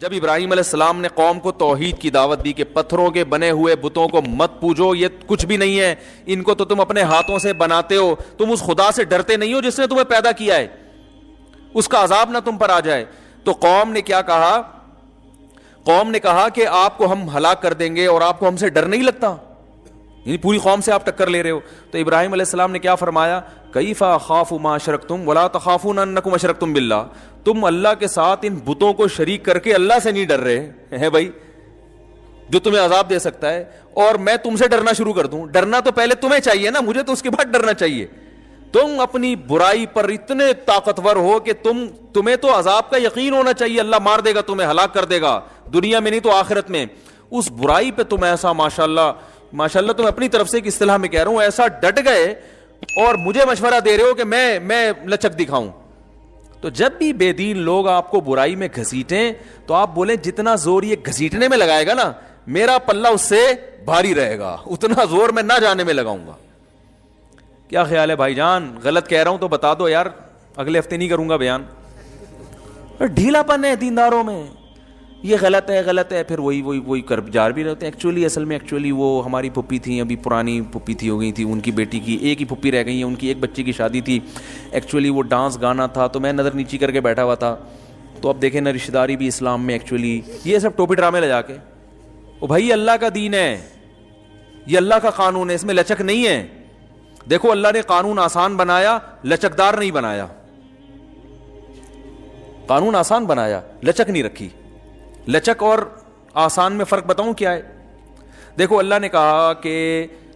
جب ابراہیم علیہ السلام نے قوم کو توحید کی دعوت دی کہ پتھروں کے بنے ہوئے بتوں کو مت پوجو، یہ کچھ بھی نہیں ہے، ان کو تو تم اپنے ہاتھوں سے بناتے ہو، تم اس خدا سے ڈرتے نہیں ہو جس نے تمہیں پیدا کیا ہے، اس کا عذاب نہ تم پر آ جائے. تو قوم نے کیا کہا؟ قوم نے کہا کہ آپ کو ہم ہلاک کر دیں گے اور آپ کو ہم سے ڈر نہیں لگتا، یعنی پوری قوم سے آپ ٹکر لے رہے ہو. تو ابراہیم علیہ السلام نے کیا فرمایا؟ کیف اخاف ما اشرکتم ولا تخافون انکم اشرکتم باللہ. تم اللہ کے ساتھ ان بتوں کو شریک کر کے اللہ سے نہیں ڈر رہے ہیں بھائی، جو تمہیں عذاب دے سکتا ہے، اور میں تم سے ڈرنا شروع کر دوں؟ ڈرنا تو پہلے تمہیں چاہیے نا، مجھے تو اس کے بعد ڈرنا چاہیے. تم اپنی برائی پر اتنے طاقتور ہو کہ تمہیں تو عذاب کا یقین ہونا چاہیے، اللہ مار دے گا، تمہیں ہلاک کر دے گا، دنیا میں نہیں تو آخرت میں. اس برائی پہ تم ایسا ماشاءاللہ تم اپنی طرف سے ایک اصطلاح میں کہہ رہا ہوں، ایسا ڈٹ گئے اور مجھے مشورہ دے رہے ہو کہ میں لچک دکھاؤں. تو جب بھی بے دین لوگ آپ کو برائی میں گھسیٹیں تو آپ بولیں جتنا زور یہ گھسیٹنے میں لگائے گا نا، میرا پلہ اس سے بھاری رہے گا، اتنا زور میں نہ جانے میں لگاؤں گا. کیا خیال ہے بھائی جان؟ غلط کہہ رہا ہوں تو بتا دو یار، اگلے ہفتے نہیں کروں گا بیان. ڈھیلا پن ہے دینداروں میں، یہ غلط ہے، پھر وہی کر جار بھی رہتے ہیں. اصل میں وہ ہماری پھپھی تھیں، ابھی پرانی پھپھی تھی، ہو گئی تھی، ان کی بیٹی کی ایک ہی پھپھی رہ گئی ہے، ان کی ایک بچی کی شادی تھی. ایکچولی وہ ڈانس گانا تھا تو میں نظر نیچی کر کے بیٹھا ہوا تھا. تو اب دیکھیں نا، رشتہ داری بھی اسلام میں ایکچولی یہ سب ٹوپی ڈرامے لے جا کے، او بھائی اللہ کا دین ہے، یہ اللہ کا قانون ہے، اس میں لچک نہیں ہے. دیکھو اللہ نے قانون آسان بنایا، لچکدار نہیں بنایا. قانون آسان بنایا، لچک نہیں رکھی. لچک اور آسان میں فرق بتاؤں کیا ہے؟ دیکھو اللہ نے کہا کہ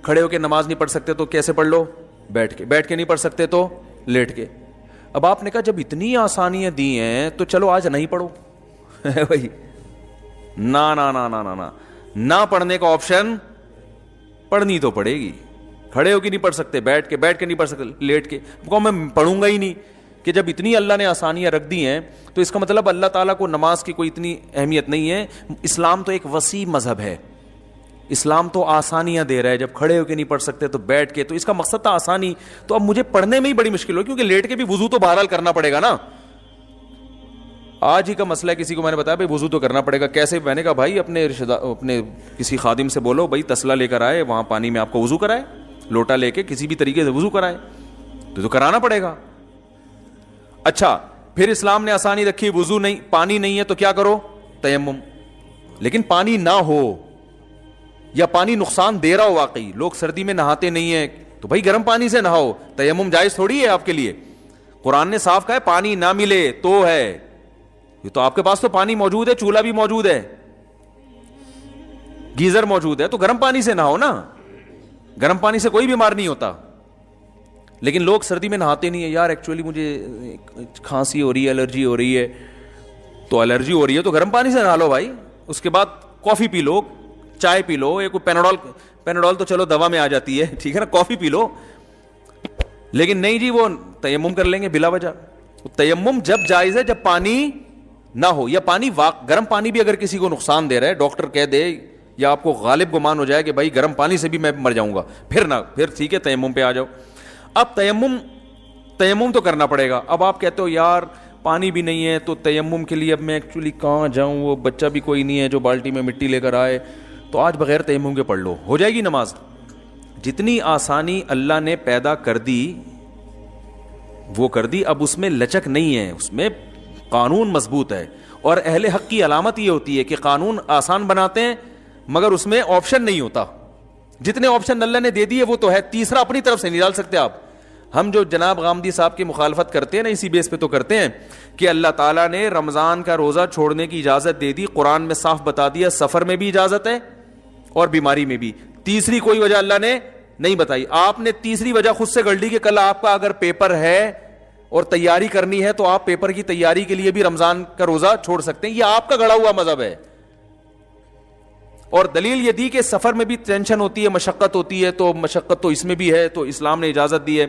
کھڑے ہو کے نماز نہیں پڑھ سکتے تو کیسے پڑھ لو؟ بیٹھ کے نہیں پڑھ سکتے تو لیٹ کے. اب آپ نے کہا جب اتنی آسانیاں دی ہیں تو چلو آج نہیں پڑھو. بھائی نہ پڑھنے کا آپشن، پڑھنی تو پڑے گی. کھڑے ہو کے نہیں پڑھ سکتے، بیٹھ کے نہیں پڑھ سکتے، لیٹ کے میں پڑھوں گا ہی نہیں. کہ جب اتنی اللہ نے آسانیاں رکھ دی ہیں تو اس کا مطلب اللہ تعالیٰ کو نماز کی کوئی اتنی اہمیت نہیں ہے. اسلام تو ایک وسیع مذہب ہے، اسلام تو آسانیاں دے رہا ہے. جب کھڑے ہو کے نہیں پڑھ سکتے تو بیٹھ کے، تو اس کا مقصد تھا آسانی. تو اب مجھے پڑھنے میں ہی بڑی مشکل ہو، کیونکہ لیٹ کے بھی وضو تو بہرحال کرنا پڑے گا نا. آج ہی کا مسئلہ ہے، کسی کو میں نے بتایا بھائی وضو تو کرنا پڑے گا. کیسے؟ میں نے کہا بھائی اپنے کسی خادم سے بولو بھائی تسلا لے کر آئے، وہاں پانی میں آپ کو وضو کرائے، لوٹا لے کے کسی بھی طریقے سے وضو کرائے، تو کرانا پڑے گا. اچھا پھر اسلام نے آسانی رکھی، وضو نہیں، پانی نہیں ہے تو کیا کرو؟ تیمم. لیکن پانی نہ ہو یا پانی نقصان دے رہا ہو، واقعی لوگ سردی میں نہاتے نہیں ہیں تو بھائی گرم پانی سے نہاؤ. تیمم جائز تھوڑی ہے آپ کے لیے. قرآن نے صاف کہا ہے پانی نہ ملے تو ہے، یہ تو آپ کے پاس تو پانی موجود ہے، چولہا بھی موجود ہے، گیزر موجود ہے، تو گرم پانی سے نہاؤ نا. گرم پانی سے کوئی بیمار نہیں ہوتا. لیکن لوگ سردی میں نہاتے نہیں ہیں. یار ایکچولی مجھے کھانسی ہو رہی ہے، الرجی ہو رہی ہے، تو الرجی ہو رہی ہے تو گرم پانی سے نہا لو بھائی. اس کے بعد کافی پی لو، چائے پی لو، ایک پیناڈول تو چلو دوا میں آ جاتی ہے، ٹھیک ہے نا، کافی پی لو. لیکن نہیں جی وہ تیمم کر لیں گے بلا وجہ. تیمم جب جائز ہے جب پانی نہ ہو، یا پانی گرم پانی بھی اگر کسی کو نقصان دے رہا ہے، ڈاکٹر کہہ دے یا آپ کو غالب گمان ہو جائے کہ بھائی گرم پانی سے بھی میں مر جاؤں گا، پھر ٹھیک ہے تیمم پہ آ جاؤ. اب تیمم تو کرنا پڑے گا. اب آپ کہتے ہو یار پانی بھی نہیں ہے تو تیمم کے لیے اب میں ایکچولی کہاں جاؤں، وہ بچہ بھی کوئی نہیں ہے جو بالٹی میں مٹی لے کر آئے، تو آج بغیر تیمم کے پڑھ لو، ہو جائے گی نماز. جتنی آسانی اللہ نے پیدا کر دی وہ کر دی. اب اس میں لچک نہیں ہے، اس میں قانون مضبوط ہے. اور اہل حق کی علامت یہ ہوتی ہے کہ قانون آسان بناتے ہیں مگر اس میں آپشن نہیں ہوتا. جتنے آپشن اللہ نے دے دیے وہ تو ہے، تیسرا اپنی طرف سے نہیں ڈال سکتے آپ. ہم جو جناب غامدی صاحب کی مخالفت کرتے ہیں نا، اسی بیس پہ تو کرتے ہیں کہ اللہ تعالیٰ نے رمضان کا روزہ چھوڑنے کی اجازت دے دی، قرآن میں صاف بتا دیا سفر میں بھی اجازت ہے اور بیماری میں بھی. تیسری کوئی وجہ اللہ نے نہیں بتائی. آپ نے تیسری وجہ خود سے گڑھ لی کہ کل آپ کا اگر پیپر ہے اور تیاری کرنی ہے تو آپ پیپر کی تیاری کے لیے بھی رمضان کا روزہ چھوڑ سکتے ہیں. یہ آپ کا گڑھا ہوا مذہب ہے. اور دلیل یہ دی کہ سفر میں بھی ٹینشن ہوتی ہے، مشقت ہوتی ہے، تو مشقت تو اس میں بھی ہے، تو اسلام نے اجازت دی ہے.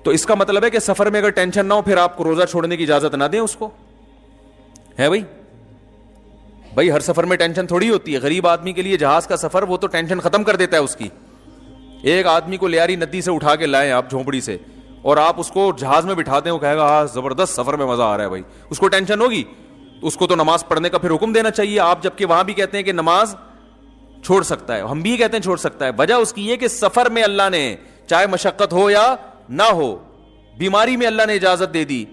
تو اس کا مطلب ہے کہ سفر میں اگر ٹینشن نہ ہو پھر آپ کو روزہ چھوڑنے کی اجازت نہ دیں اس کو. ہے بھائی ہر سفر میں ٹینشن تھوڑی ہوتی ہے. غریب آدمی کے لیے جہاز کا سفر وہ تو ٹینشن ختم کر دیتا ہے اس کی. ایک آدمی کو لیاری ندی سے اٹھا کے لائیں آپ جھونپڑی سے، اور آپ اس کو جہاز میں بٹھا دیں، وہ کہے گا ہاں زبردست سفر میں مزہ آ رہا ہے بھائی، اس کو ٹینشن ہوگی؟ اس کو تو نماز پڑھنے کا پھر حکم دینا چاہیے آپ, جبکہ وہاں بھی کہتے ہیں کہ نماز چھوڑ سکتا ہے, ہم بھی کہتے ہیں چھوڑ سکتا ہے. وجہ اس کی یہ کہ سفر میں اللہ نے, چاہے مشقت ہو یا نہ ہو, بیماری میں اللہ نے اجازت دے دی,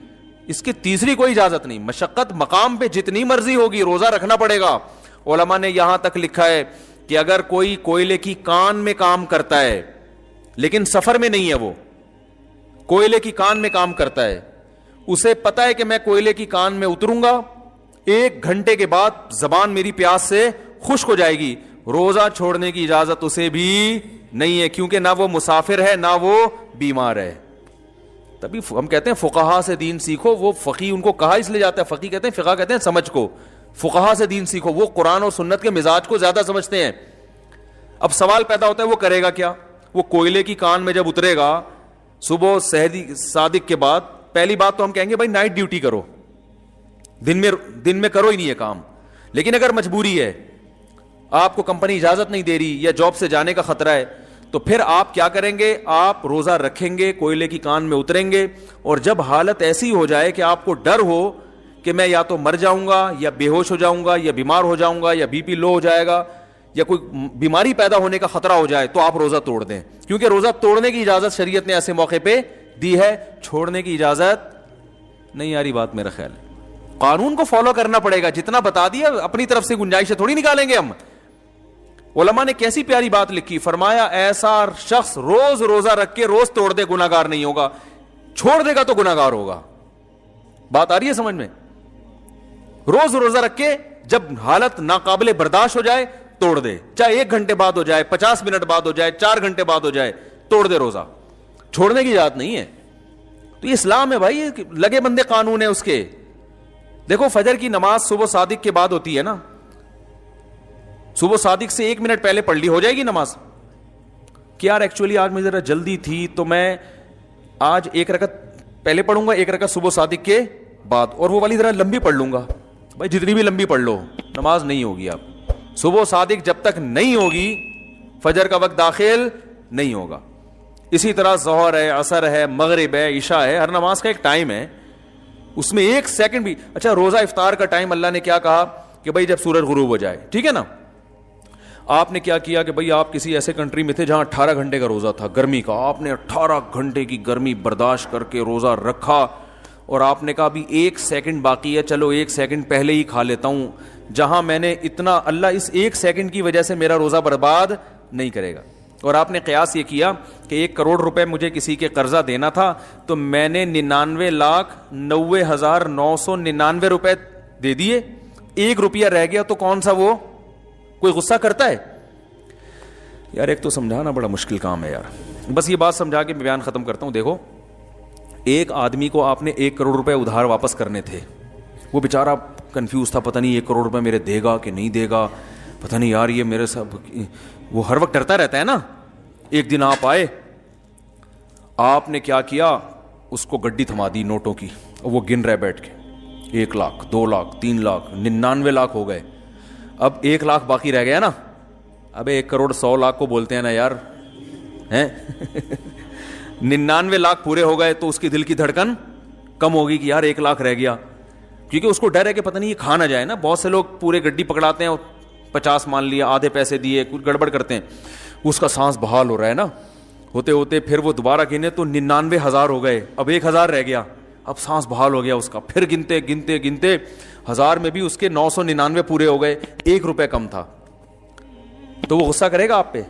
اس کی تیسری کوئی اجازت نہیں. مشقت مقام پہ جتنی مرضی ہوگی روزہ رکھنا پڑے گا. علماء نے یہاں تک لکھا ہے کہ اگر کوئی کوئلے کی کان میں کام کرتا ہے لیکن سفر میں نہیں ہے, وہ کوئلے کی کان میں کام کرتا ہے, اسے پتا ہے کہ میں کوئلے کی کان میں اتروں گا, 1 گھنٹے کے بعد زبان میری پیاس سے خشک ہو جائے گی, روزہ چھوڑنے کی اجازت اسے بھی نہیں ہے, کیونکہ نہ وہ مسافر ہے نہ وہ بیمار ہے. تبھی ہم کہتے ہیں فقہا سے دین سیکھو. وہ فقی ان کو کہا اس لیے جاتا ہے, فقی کہتے ہیں, فقہ کہتے ہیں سمجھ کو, فقہا سے دین سیکھو. وہ قرآن اور سنت کے مزاج کو زیادہ سمجھتے ہیں. اب سوال پیدا ہوتا ہے وہ کرے گا کیا؟ وہ کوئلے کی کان میں جب اترے گا صبح صادق کے بعد, پہلی بات تو ہم کہیں گے بھائی نائٹ ڈیوٹی کرو, دن میں کرو ہی نہیں ہے کام. لیکن اگر مجبوری ہے, آپ کو کمپنی اجازت نہیں دے رہی یا جاب سے جانے کا خطرہ ہے, تو پھر آپ کیا کریں گے؟ آپ روزہ رکھیں گے, کوئلے کی کان میں اتریں گے, اور جب حالت ایسی ہو جائے کہ آپ کو ڈر ہو کہ میں یا تو مر جاؤں گا یا بے ہوش ہو جاؤں گا یا بیمار ہو جاؤں گا یا بی پی لو ہو جائے گا یا کوئی بیماری پیدا ہونے کا خطرہ ہو جائے, تو آپ روزہ توڑ دیں. کیونکہ روزہ توڑنے کی اجازت شریعت نے ایسے موقع پہ دی ہے, چھوڑنے کی اجازت نہیں. آ رہی بات میرا خیال ہے. قانون کو فالو کرنا پڑے گا, جتنا بتا دیا اپنی طرف سے گنجائشیں تھوڑی نکالیں گے ہم. علماء نے کیسی پیاری بات لکھی, فرمایا ایسا شخص روز روزہ رکھ کے روز توڑ دے گناہگار نہیں ہوگا, چھوڑ دے گا تو گناہگار ہوگا. بات آ رہی ہے سمجھ میں؟ روز روزہ رکھ کے جب حالت ناقابل برداشت ہو جائے توڑ دے, چاہے 1 گھنٹے بعد ہو جائے, 50 منٹ بعد ہو جائے, 4 گھنٹے بعد ہو جائے, توڑ دے روزہ. چھوڑنے کی اجازت نہیں ہے. تو یہ اسلام ہے بھائی, لگے بندے قانون ہے اس کے. دیکھو فجر کی نماز صبح صادق کے بعد ہوتی ہے نا, صبح صادق سے 1 منٹ پہلے پڑھ لی ہو جائے گی نماز. کہ یار ایکچولی آج مجھے ذرا جلدی تھی تو میں آج 1 رکعت پہلے پڑھوں گا, 1 رکعت صبح صادق کے بعد, اور وہ والی ذرا لمبی پڑھ لوں گا. بھائی جتنی بھی لمبی پڑھ لو نماز نہیں ہوگی. آپ صبح صادق جب تک نہیں ہوگی فجر کا وقت داخل نہیں ہوگا. اسی طرح ظہر ہے, عصر ہے, مغرب ہے, عشاء ہے, ہر نماز کا ایک ٹائم ہے, اس میں 1 سیکنڈ بھی. اچھا روزہ افطار کا ٹائم اللہ نے کیا کہا کہ بھائی جب سورج غروب ہو جائے, ٹھیک ہے نا. آپ نے کیا کیا کہ بھائی آپ کسی ایسے کنٹری میں تھے جہاں 18 گھنٹے کا روزہ تھا گرمی کا, آپ نے 18 گھنٹے کی گرمی برداشت کر کے روزہ رکھا, اور آپ نے کہا ابھی 1 سیکنڈ باقی ہے, چلو 1 سیکنڈ پہلے ہی کھا لیتا ہوں. جہاں میں نے اتنا, اللہ اس 1 سیکنڈ کی وجہ سے میرا روزہ برباد نہیں کرے گا. اور آپ نے قیاس یہ کیا کہ 1 کروڑ روپے مجھے کسی کے قرضہ دینا تھا, تو میں نے 99,90,999 روپے دے دیے, 1 روپیہ رہ گیا, تو کون سا وہ کوئی غصہ کرتا ہے یار؟ ایک تو سمجھانا بڑا مشکل کام ہے یار. بس یہ بات سمجھا کے میں بیان ختم کرتا ہوں. دیکھو ایک آدمی کو آپ نے 1 کروڑ روپے ادھار واپس کرنے تھے, وہ بیچارہ کنفیوز تھا, پتہ نہیں 1 کروڑ روپے میرے دے گا کہ نہیں دے گا, پتہ نہیں یار یہ میرے سب, وہ ہر وقت ڈرتا رہتا ہے نا. ایک دن آپ آئے, آپ نے کیا کیا, اس کو گڈی تھما دی نوٹوں کی, وہ گن رہے بیٹھ کے, 1 لاکھ 2 لاکھ 3 لاکھ 99 لاکھ ہو گئے. اب 1 لاکھ باقی رہ گیا نا. ابے 1 کروڑ 100 لاکھ کو بولتے ہیں نا یار, ہیں 99 لاکھ پورے ہو گئے, تو اس کی دل کی دھڑکن کم ہوگی کہ یار 1 لاکھ رہ گیا, کیونکہ اس کو ڈر ہے کہ پتہ نہیں یہ کھا نہ جائے نا. بہت سے لوگ پورے گڈی پکڑاتے ہیں, 50 مان لیا, آدھے پیسے دیے, کچھ گڑبڑ کرتے ہیں, اس کا سانس بحال ہو رہا ہے نا, ہوتے ہوتے پھر وہ دوبارہ گنے تو 99,000 ہو گئے, اب 1,000 رہ گیا, اب سانس بحال ہو گیا اس کا, پھر گنتے گنتے گنتے 1000 میں بھی اس کے 999 پورے ہو گئے, 1 روپے کم تھا. تو وہ غصہ کرے گا آپ پہ,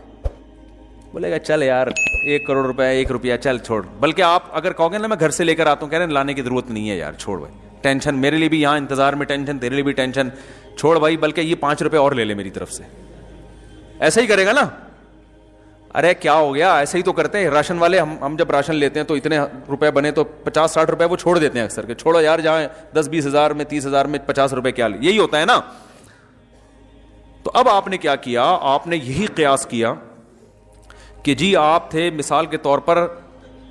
بولے گا چل یار 1 کروڑ روپے 1 روپیہ چل چھوڑ. بلکہ آپ اگر کہو گے نا میں گھر سے لے کر آتا ہوں, کہہ رہے ہیں لانے کی ضرورت نہیں ہے یار, چھوڑ بھائی, ٹینشن میرے لیے بھی یہاں انتظار میں ٹینشن, تیرے لیے بھی ٹینشن, چھوڑ بھائی, بلکہ یہ 5 روپے اور لے لے میری طرف سے. ایسا ہی کرے گا نا. ارے کیا ہو گیا, ایسے ہی تو کرتے ہیں راشن والے. ہم جب راشن لیتے ہیں تو اتنے روپے بنے تو 50-60 روپے وہ چھوڑ دیتے ہیں اکثر, کہ چھوڑو یار, جہاں 10-20 ہزار میں 30 ہزار میں 50 روپے کیا, یہی ہوتا ہے نا. تو اب آپ نے کیا کیا, آپ نے یہی قیاس کیا کہ جی آپ تھے مثال کے طور پر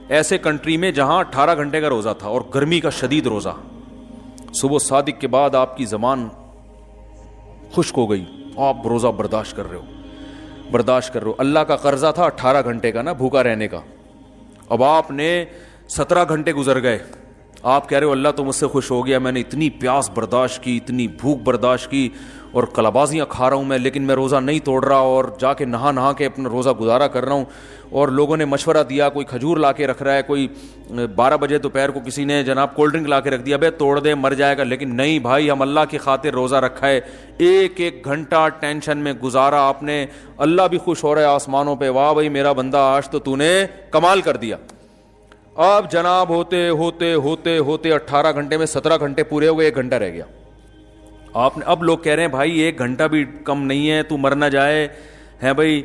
ایسے کنٹری میں جہاں 18 گھنٹے کا روزہ تھا اور گرمی کا شدید روزہ, صبح صادق کے بعد آپ کی زبان خشک ہو گئی, آپ روزہ برداشت کر رہے ہو. اللہ کا قرضہ تھا 18 گھنٹے کا نا, بھوکا رہنے کا. اب آپ نے 17 گھنٹے گزر گئے, آپ کہہ رہے ہو اللہ تو مجھ سے خوش ہو گیا, میں نے اتنی پیاس برداشت کی, اتنی بھوک برداشت کی, اور کلابازیاں کھا رہا ہوں میں, لیکن میں روزہ نہیں توڑ رہا, اور جا کے نہا کے اپنا روزہ گزارا کر رہا ہوں. اور لوگوں نے مشورہ دیا, کوئی کھجور لا کے رکھ رہا ہے, کوئی 12 بجے دوپہر کو کسی نے جناب کولڈ ڈرنک لا کے رکھ دیا, بھائی توڑ دے مر جائے گا, لیکن نہیں بھائی, ہم اللہ کی خاطر روزہ رکھا ہے, ایک ایک گھنٹہ ٹینشن میں گزارا آپ نے, اللہ بھی خوش ہو رہا ہے آسمانوں پہ, واہ بھائی میرا بندہ آج تو نے کمال کر دیا. اب جناب ہوتے ہوتے ہوتے ہوتے 18 گھنٹے میں 17 گھنٹے پورے ہو گئے, 1 گھنٹہ رہ گیا. آپ نے اب لوگ کہہ رہے ہیں بھائی 1 گھنٹہ بھی کم نہیں ہے, تو مر نہ جائے ہے بھائی,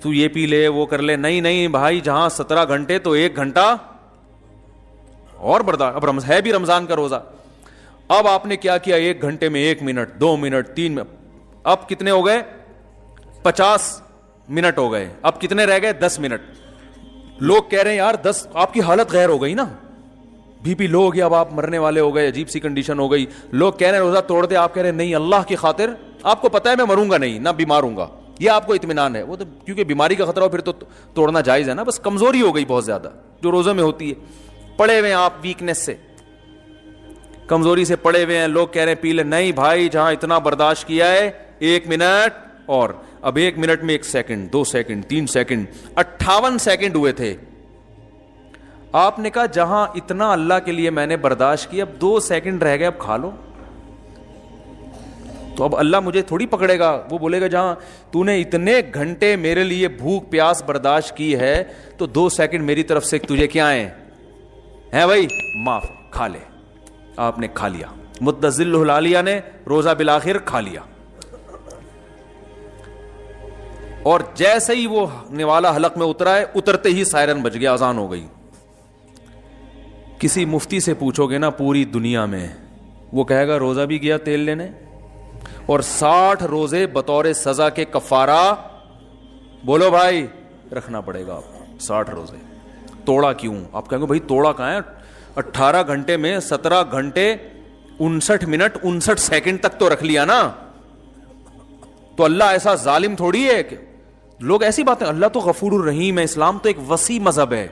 تو یہ پی لے وہ کر لے. نہیں بھائی, جہاں 17 گھنٹے تو 1 گھنٹہ اور برداشت. اب ہے بھی رمضان کا روزہ. اب آپ نے کیا کیا, 1 گھنٹے میں 1 منٹ 2 منٹ 3 منٹ, اب کتنے ہو گئے, 50 منٹ ہو گئے. اب کتنے رہ گئے, 10 منٹ. لوگ کہہ رہے ہیں یار 10, آپ کی حالت غیر ہو گئی نا, بی پی لو ہو گیا, اب آپ مرنے والے ہو گئے, عجیب سی کنڈیشن ہو گئی. لوگ کہہ رہے ہیں روزہ توڑ دے, آپ کہہ رہے ہیں نہیں اللہ کی خاطر, آپ کو پتا ہے میں مروں گا نہیں, نہ بیمار ہوں گا, یہ آپ کو اطمینان ہے. وہ تو کیونکہ بیماری کا خطرہ ہو پھر تو توڑنا جائز ہے نا, بس کمزوری ہو گئی بہت زیادہ جو روزوں میں ہوتی ہے. پڑے ہوئے ہیں آپ ویکنس سے, کمزوری سے پڑے ہوئے ہیں. لوگ کہہ رہے ہیں پی لے, نہیں بھائی جہاں اتنا برداشت کیا ہے 1 منٹ اور, اب 1 منٹ میں 1 سیکنڈ 2 سیکنڈ 3 سیکنڈ 58 سیکنڈ ہوئے تھے. آپ نے کہا جہاں اتنا اللہ کے لیے میں نے برداشت کیا, اب 2 سیکنڈ رہ گئے, اب کھا لو. تو اب اللہ مجھے تھوڑی پکڑے گا, وہ بولے گا جہاں تو نے اتنے گھنٹے میرے لیے بھوک پیاس برداشت کی ہے تو 2 سیکنڈ میری طرف سے تجھے کیا ہیں بھائی, معاف, کھا لے. آپ نے کھا لیا, متزل العالیہ نے روزہ بالآخر کھا لیا. اور جیسے ہی وہ نوالا حلق میں اترا ہے, اترتے ہی سائرن بج گیا, اذان ہو گئی. کسی مفتی سے پوچھو گے نا پوری دنیا میں, وہ کہے گا روزہ بھی گیا تیل لینے, اور 60 روزے بطور سزا کے کفارہ, بولو بھائی رکھنا پڑے گا آپ کو. 60 روزے توڑا کیوں, آپ کہیں گے بھائی توڑا کہاں ہے, 18 گھنٹے میں 17 گھنٹے 59 منٹ 59 سیکنڈ تک تو رکھ لیا نا. تو اللہ ایسا ظالم تھوڑی ہے کہ لوگ ایسی باتیں, اللہ تو غفور الرحیم ہے. اسلام تو ایک وسیع مذہب ہے,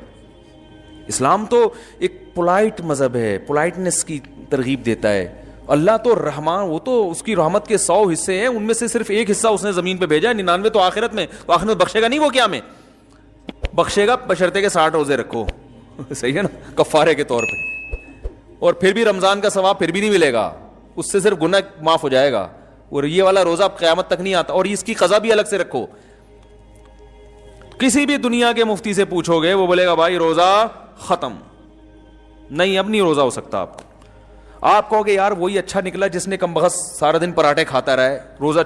اسلام تو ایک پولائٹ مذہب ہے, پولائٹنس کی ترغیب دیتا ہے. اللہ تو رحمان, وہ تو اس کی رحمت کے 100 حصے ہیں, ان میں سے صرف 1 حصہ اس نے زمین پہ بھیجا ہے, 99 تو آخرت میں. تو آخرت میں بخشے گا نہیں, وہ کیا میں بخشے گا, بشرطے کے 60 روزے رکھو, صحیح ہے نا, کفارے کے طور پہ. اور پھر بھی رمضان کا ثواب پھر بھی نہیں ملے گا, اس سے صرف گناہ معاف ہو جائے گا. اور یہ والا روزہ قیامت تک نہیں آتا, اور اس کی قضا بھی الگ سے رکھو. کسی بھی دنیا کے مفتی سے پوچھو گے, وہ بولے گا بھائی روزہ ختم, نہیں اب نہیں روزہ ہو سکتا. آپ کہو گے یار وہی اچھا نکلا جس نے کم بخت سارا دن پراٹھے کھاتا رہے, روزہ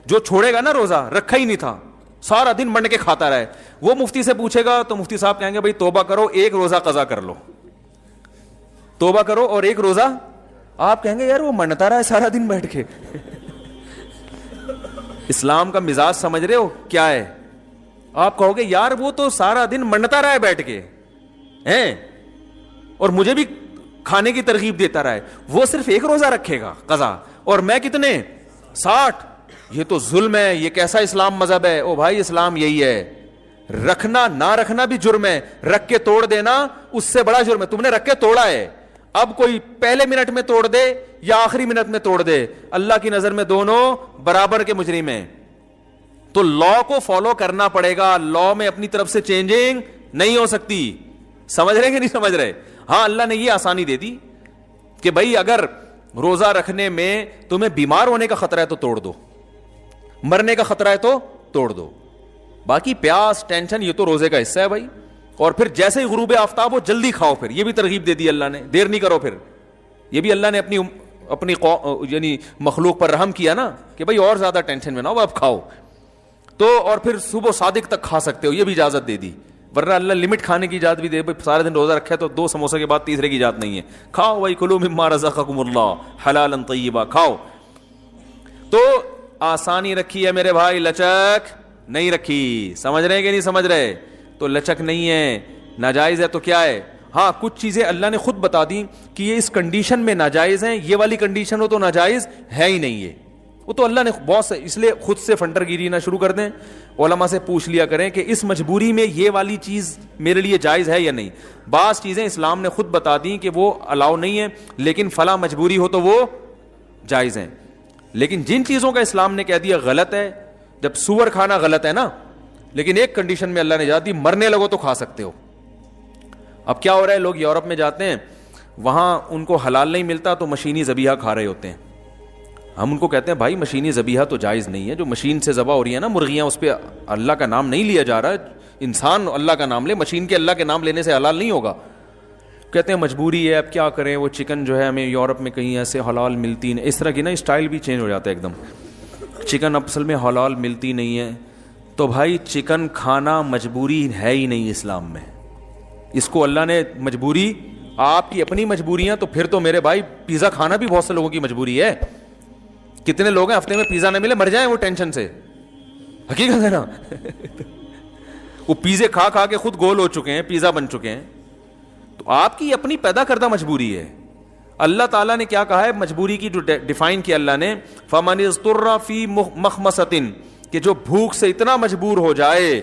جو چھوڑے گا نا روزہ رکھا ہی نہیں تھا, سارا دن منڈ کے کھاتا رہے, وہ مفتی سے پوچھے گا تو مفتی صاحب کہیں گے بھائی توبہ کرو, 1 روزہ قضا کر لو, توبہ کرو اور 1 روزہ. آپ کہیں گے یار وہ منڈتا رہا ہے سارا دن بیٹھ کے. اسلام کا مزاج سمجھ رہے ہو کیا ہے؟ آپ کہو گے یار وہ تو سارا دن منڈتا رہا ہے بیٹھ کے ہیں, اور مجھے بھی کھانے کی ترغیب دیتا رہا ہے, وہ صرف 1 روزہ رکھے گا قضا, اور میں کتنے 60. یہ تو ظلم ہے, یہ کیسا اسلام مذہب ہے؟ او بھائی اسلام یہی ہے, رکھنا نہ رکھنا بھی جرم ہے, رکھ کے توڑ دینا اس سے بڑا جرم ہے. تم نے رکھ کے توڑا ہے, اب کوئی پہلے منٹ میں توڑ دے یا آخری منٹ میں توڑ دے, اللہ کی نظر میں دونوں برابر کے مجرم ہیں. تو لا کو فالو کرنا پڑے گا, لا میں اپنی طرف سے چینجنگ نہیں ہو سکتی. سمجھ رہے کہ نہیں سمجھ رہے؟ ہاں اللہ نے یہ آسانی دے دی کہ بھائی اگر روزہ رکھنے میں تمہیں بیمار ہونے کا خطرہ ہے تو توڑ دو, مرنے کا خطرہ ہے تو توڑ دو, باقی پیاس ٹینشن یہ تو روزے کا حصہ ہے بھائی. اور پھر جیسے ہی غروب آفتاب ہو جلدی کھاؤ, پھر یہ بھی ترغیب دے دی اللہ نے, دیر نہیں کرو. پھر یہ بھی اللہ نے اپنی یعنی مخلوق پر رحم کیا نا کہ بھائی اور زیادہ ٹینشن میں نہ ہو, اب کھاؤ. تو اور پھر صبح صادق تک کھا سکتے ہو, یہ بھی اجازت دے دی. ورنہ اللہ لمٹ کھانے کی اجازت بھی دے, بھائی سارے دن روزہ رکھا ہے تو 2 سموسے کے بعد تیسرے کی اجازت نہیں ہے. کھاؤ بھائی, کلوا مما رزقکم اللہ حلالا طیبا, کھاؤ. تو آسانی رکھی ہے میرے بھائی, لچک نہیں رکھی. سمجھ رہے کہ نہیں سمجھ رہے؟ تو لچک نہیں ہے, ناجائز ہے تو کیا ہے. ہاں کچھ چیزیں اللہ نے خود بتا دی کہ یہ اس کنڈیشن میں ناجائز ہیں, یہ والی کنڈیشن ہو تو ناجائز ہے ہی نہیں. یہ وہ تو اللہ نے بہت سے, اس لیے خود سے فنٹر گیری نہ شروع کر دیں, علماء سے پوچھ لیا کریں کہ اس مجبوری میں یہ والی چیز میرے لیے جائز ہے یا نہیں. بعض چیزیں اسلام نے خود بتا دی کہ وہ الاؤ نہیں ہے, لیکن فلاں مجبوری ہو تو وہ جائز ہیں. لیکن جن چیزوں کا اسلام نے کہہ دیا غلط ہے, جب سور کھانا غلط ہے نا, لیکن ایک کنڈیشن میں اللہ نے اجازت دی, مرنے لگو تو کھا سکتے ہو. اب کیا ہو رہا ہے, لوگ یورپ میں جاتے ہیں, وہاں ان کو حلال نہیں ملتا تو مشینی ذبیحہ کھا رہے ہوتے ہیں. ہم ان کو کہتے ہیں بھائی مشینی ذبیحہ تو جائز نہیں ہے, جو مشین سے ذبح ہو رہی ہے نا مرغیاں, اس پہ اللہ کا نام نہیں لیا جا رہا, انسان اللہ کا نام لے, مشین کے اللہ کے نام لینے سے حلال نہیں ہوگا. کہتے ہیں مجبوری ہے, اب کیا کریں, وہ چکن جو ہے ہمیں یورپ میں کہیں ایسے حلال ملتی نہیں. اس طرح کی نا اسٹائل بھی چینج ہو جاتا ہے ایک دم, چکن اصل میں حلال ملتی نہیں ہے. تو بھائی چکن کھانا مجبوری ہے ہی نہیں اسلام میں, اس کو اللہ نے مجبوری, آپ کی اپنی مجبوریاں, تو پھر تو میرے بھائی پیزا کھانا بھی بہت سے لوگوں کی مجبوری ہے. کتنے لوگ ہیں ہفتے میں پیزا نہ ملے مر جائیں وہ ٹینشن سے, حقیقت ہے نا. وہ پیزے کھا کھا کے خود گول ہو چکے ہیں, پیزا بن چکے ہیں. تو آپ کی اپنی پیدا کردہ مجبوری ہے. اللہ تعالیٰ نے کیا کہا ہے مجبوری کی جو ڈیفائن کیا اللہ نے, فَمَنِ اضْطُرَّ فِي مَخْمَصَةٍ, کہ جو بھوک سے اتنا مجبور ہو جائے,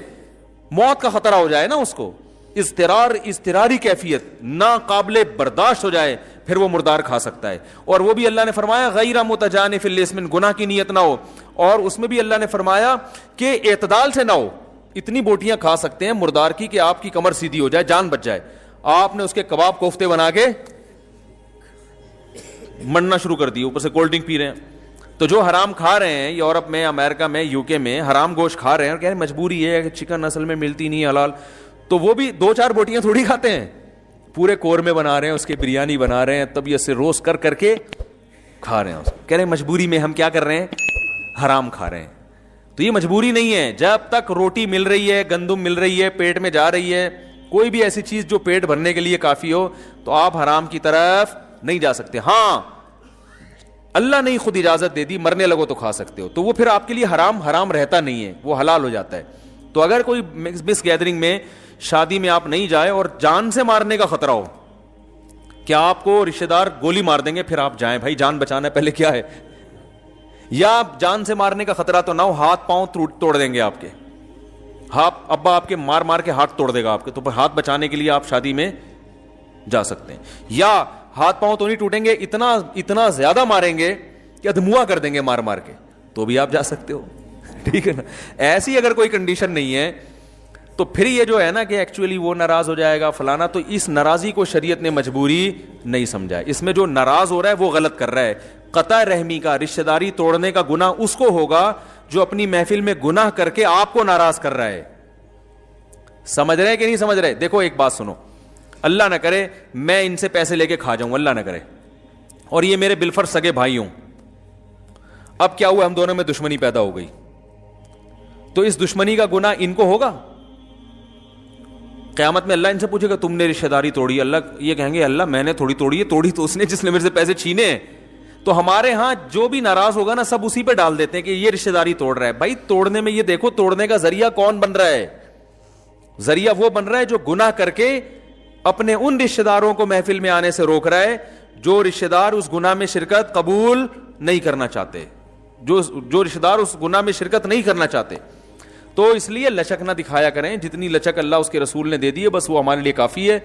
موت کا خطرہ ہو جائے نا اس کو, اضطراری کیفیت ناقابل برداشت ہو جائے, پھر وہ مردار کھا سکتا ہے. اور وہ بھی اللہ نے فرمایا غیر متجانف لإثم, گناہ کی نیت نہ ہو. اور اس میں بھی اللہ نے فرمایا کہ اعتدال سے نہ ہو. اتنی بوٹیاں کھا سکتے ہیں مردار کی کہ آپ کی کمر سیدھی ہو جائے, جان بچ جائے. آپ نے اس کے کباب کوفتے بنا کے مننا شروع کر دی, اوپر سے کولڈ ڈرنک پی رہے ہیں. تو جو حرام کھا رہے ہیں یورپ میں, امریکہ میں, یو کے میں, حرام گوشت کھا رہے ہیں اور کہہ رہے ہیں مجبوری ہے کہ چکن اصل میں ملتی نہیں حلال, تو وہ بھی 2-4 بوٹیاں تھوڑی کھاتے ہیں, پورے قورمے بنا رہے ہیں, اس کے بریانی بنا رہے ہیں, طبیعت سے روسٹ کر کر کے کھا رہے ہیں. کہہ رہے ہیں مجبوری میں ہم کیا کر رہے ہیں, حرام کھا رہے ہیں. تو یہ مجبوری نہیں ہے. جب تک روٹی مل رہی ہے, گندم مل رہی ہے, پیٹ میں جا رہی ہے, کوئی بھی ایسی چیز جو پیٹ بھرنے کے لیے کافی ہو, تو آپ حرام کی طرف نہیں جا سکتے. ہاں اللہ نے خود اجازت دے دی, مرنے لگو تو کھا سکتے ہو, تو وہ پھر آپ کے لیے حرام رہتا نہیں ہے, وہ حلال ہو جاتا ہے. تو اگر کوئی مس گیدرنگ میں, شادی میں آپ نہیں جائیں اور جان سے مارنے کا خطرہ ہو, کیا آپ کو رشتہ دار گولی مار دیں گے پھر آپ جائیں, بھائی جان بچانا ہے پہلے کیا ہے, یا جان سے مارنے کا خطرہ تو نہ ہو, ہاتھ پاؤں توڑ دیں گے آپ کے, ابا آپ کے مار کے ہاتھ توڑ دے گا آپ کے, تو پھر ہاتھ بچانے کے لیے آپ شادی میں جا سکتے ہیں. یا ہاتھ پاؤں تو نہیں ٹوٹیں گے, اتنا زیادہ ماریں گے کہ ادھموا کر دیں گے مار کے, تو بھی آپ جا سکتے ہو. ٹھیک ہے نا. ایسی اگر کوئی کنڈیشن نہیں ہے تو پھر یہ جو ہے نا کہ ایکچولی وہ ناراض ہو جائے گا فلانا, تو اس ناراضی کو شریعت نے مجبوری نہیں سمجھا ہے. اس میں جو ناراض ہو رہا ہے وہ غلط کر رہا ہے. قطع رحمی کا, رشتہ داری توڑنے کا گناہ اس کو ہوگا جو اپنی محفل میں گناہ کر کے آپ کو ناراض کر رہا ہے. سمجھ رہے کہ نہیں سمجھ رہے؟ دیکھو ایک بات سنو, اللہ نہ کرے میں ان سے پیسے لے کے کھا جاؤں, اللہ نہ کرے, اور یہ میرے بالفرض سگے بھائی ہوں. اب کیا ہوا, ہم دونوں میں دشمنی پیدا ہو گئی, تو اس دشمنی کا گناہ ان کو ہوگا. قیامت میں اللہ ان سے پوچھے گا تم نے رشتہ داری توڑی, اللہ یہ کہیں گے اللہ میں نے تھوڑی توڑی ہے, توڑی تو اس نے جس نے میرے سے پیسے چھینے ہیں. تو ہمارے ہاں جو بھی ناراض ہوگا نا سب اسی پہ ڈال دیتے ہیں کہ یہ رشتہ داری توڑ رہا ہے. بھائی توڑنے میں یہ دیکھو توڑنے کا ذریعہ کون بن رہا ہے. ذریعہ وہ بن رہا ہے جو گناہ کر کے اپنے ان رشتہ داروں کو محفل میں آنے سے روک رہا ہے جو رشتہ دار اس گناہ میں شرکت قبول نہیں کرنا چاہتے, جو رشتہ دار اس گناہ میں شرکت نہیں کرنا چاہتے. تو اس لیے لچک نہ دکھایا کریں, جتنی لچک اللہ اس کے رسول نے دے دی ہے بس وہ ہمارے لیے کافی ہے.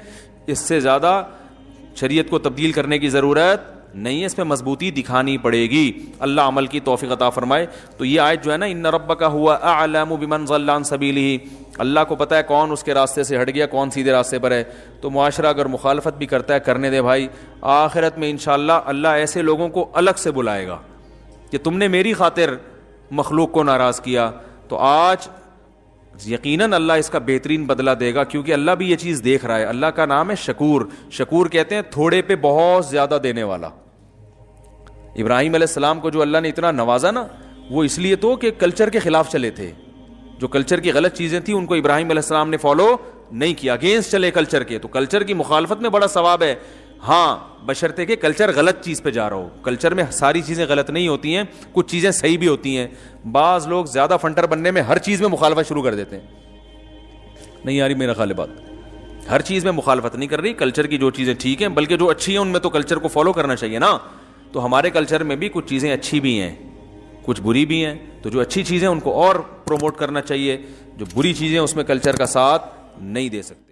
اس سے زیادہ شریعت کو تبدیل کرنے کی ضرورت نہیں ہے, اس میں مضبوطی دکھانی پڑے گی. اللہ عمل کی توفیق عطا فرمائے. تو یہ آیت جو ہے نا, ان ربک هو اعلم بمن ضل عن سبیلہ, اللہ کو پتہ ہے کون اس کے راستے سے ہٹ گیا, کون سیدھے راستے پر ہے. تو معاشرہ اگر مخالفت بھی کرتا ہے کرنے دے بھائی, آخرت میں انشاءاللہ اللہ ایسے لوگوں کو الگ سے بلائے گا کہ تم نے میری خاطر مخلوق کو ناراض کیا. تو آج یقیناً اللہ اس کا بہترین بدلہ دے گا, کیونکہ اللہ بھی یہ چیز دیکھ رہا ہے. اللہ کا نام ہے شکور. شکور کہتے ہیں تھوڑے پہ بہت زیادہ دینے والا. ابراہیم علیہ السلام کو جو اللہ نے اتنا نوازا نا, وہ اس لیے تو کہ کلچر کے خلاف چلے تھے. جو کلچر کی غلط چیزیں تھیں ان کو ابراہیم علیہ السلام نے فالو نہیں کیا, اگینسٹ چلے کلچر کے. تو کلچر کی مخالفت میں بڑا ثواب ہے, ہاں بشرطے کہ کلچر غلط چیز پہ جا رہا ہو. کلچر میں ساری چیزیں غلط نہیں ہوتی ہیں, کچھ چیزیں صحیح بھی ہوتی ہیں. بعض لوگ زیادہ فنٹر بننے میں ہر چیز میں مخالفت شروع کر دیتے ہیں. نہیں آ رہی میرا خیال بات, ہر چیز میں مخالفت نہیں کر رہی. کلچر کی جو چیزیں ٹھیک ہیں, بلکہ جو اچھی ہیں ان میں تو کلچر کو فالو کرنا چاہیے نا. تو ہمارے کلچر میں بھی کچھ چیزیں اچھی بھی ہیں, کچھ بری بھی ہیں. تو جو اچھی چیزیں ان کو اور پروموٹ کرنا چاہیے, جو بری چیزیں اس میں کلچر کا ساتھ نہیں دے سکتے.